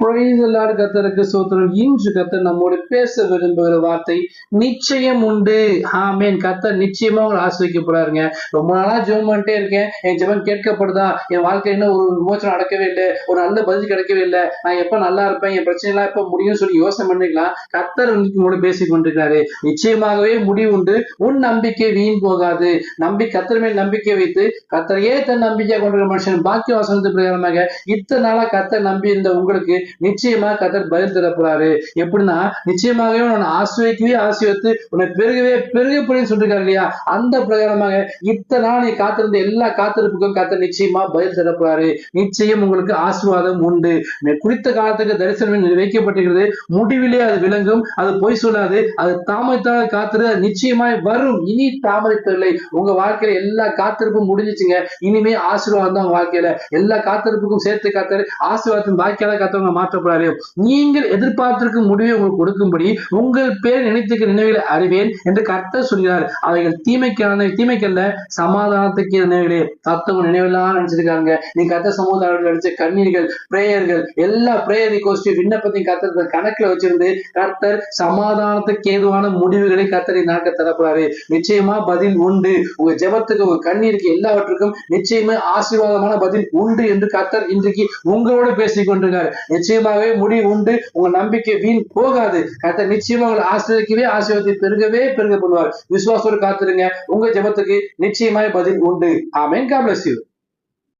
Praise the Lord. கர்த்தருக்கு ஸ்தோத்திரம். இன்று கர்த்தர் நம்மோடு பேச விரும்புகிற வார்த்தை நிச்சயம் உண்டு. ஆமென். கர்த்தர் நிச்சயமா உங்களை ஆசீர்வதிக்க போறாருங்க. ரொம்ப நாளா ஜெபம் பண்ணிட்டே இருக்கேன், என் ஜெபம் கேட்கப்படுதா, என் வாழ்க்கையில இன்னும் ஒரு விமோசனம் நடக்கவே இல்லை, ஒரு நல்ல பதில் கிடைக்கவே இல்லை, நான் எப்ப நல்லா இருப்பேன், என் பிரச்சனை எல்லாம் எப்ப முடியும்னு சொல்லி யோசனை பண்ணிக்கலாம். கர்த்தர் உங்களோட பேசிக் கொண்டிருக்காரு. நிச்சயமாகவே முடிவு உண்டு. உன் நம்பிக்கை வீண் போகாது. கர்த்தர் மேல் நம்பிக்கை வைத்து கர்த்தரையே தன் நம்பிக்கையா கொண்டிருக்கிற மனுஷன் பாக்கிய வசனத்து பிரகாரமாக இத்தனை நாளா கர்த்தர் நம்பி இருந்த உங்களுக்கு நிச்சயமா கர்த்தர் பதில் தரப்போறாரு. எப்படின்னா, நிச்சயமாகவே உன்னை ஆசீர்வதித்து உன்னை பெருகப்படின்னு சொல்லிருக்காரு இல்லையா, அந்த பிரகாரமாக இத்தனை நாள் நீ காத்திருந்த எல்லா காத்திருப்புக்கும் கர்த்தர் நிச்சயமா பதில் தரப்போறாரு. நிச்சயம் உங்களுக்கு ஆசீர்வாதம் உண்டு. குறித்த காலத்துக்கு தரிசனம் வைக்கப்பட்டிருக்கிறது. முடிவிலே அது விளங்கும். அது பொய் சொல்லாது. அது தாமதித்தால் காத்திரு, நிச்சயமாய் வரும். இனி தாமதித்தவில்லை. உங்க வாழ்க்கையில எல்லா காத்திருப்பும் முடிஞ்சிச்சுங்க. இனிமே ஆசீர்வாதம் தான். வாழ்க்கையில எல்லா காத்திருப்புக்கும் சேர்த்து கர்த்தர் ஆசீர்வாதத்தின் வாக்கியால கர்த்தர் மாற்றப்படாது. நீங்கள் எதிர்பார்த்திருக்கும் முடிவை உங்களுக்கு கொடுக்கும்படி உங்கள் பேர் நினைத்திருக்கிற நினைவுகளை அறிவேன் என்று கர்த்தர் சொல்கிறார். அவைகள் தீமைக்கல்ல, சமாதானத்துக்கு நினைவுகளே. கர்த்தர் நினைவெல்லாம் நினைச்சிருக்காங்க. நீ கர்த்தர் சமூகத்தாரோடு நடிச்ச கண்ணீர்கள், பிரேயர்கள், எல்லா பிரேயர் ரிக்வெஸ்ட் விண்ணப்பத்தையும் கர்த்தர் கணக்குல வச்சிருந்து கர்த்தர் சமாதானத்துக்கு ஏதுவான முடிவுகளை கர்த்தரை நாட்க தரப்போறாரு. நிச்சயமா பதில் உண்டு. உங்க ஜெபத்துக்கு, உங்க கண்ணீருக்கு, எல்லாவற்றுக்கும் நிச்சயமா ஆசீர்வாதமான பதில் உண்டு என்று கர்த்தர் இன்றைக்கு உங்களோட பேசிக் கொண்டிருக்காரு. நிச்சயமாகவே முடிவு உண்டு. உங்க நம்பிக்கை வீண் போகாது. கர்த்தர் நிச்சயமா உங்களை ஆசீர்வதித்து பெருக பண்ணுவார். விசுவாசத்தோடு காத்திருங்க. உங்க ஜெபத்துக்கு நிச்சயமாய் பதில் உண்டு. ஆமென். God bless you.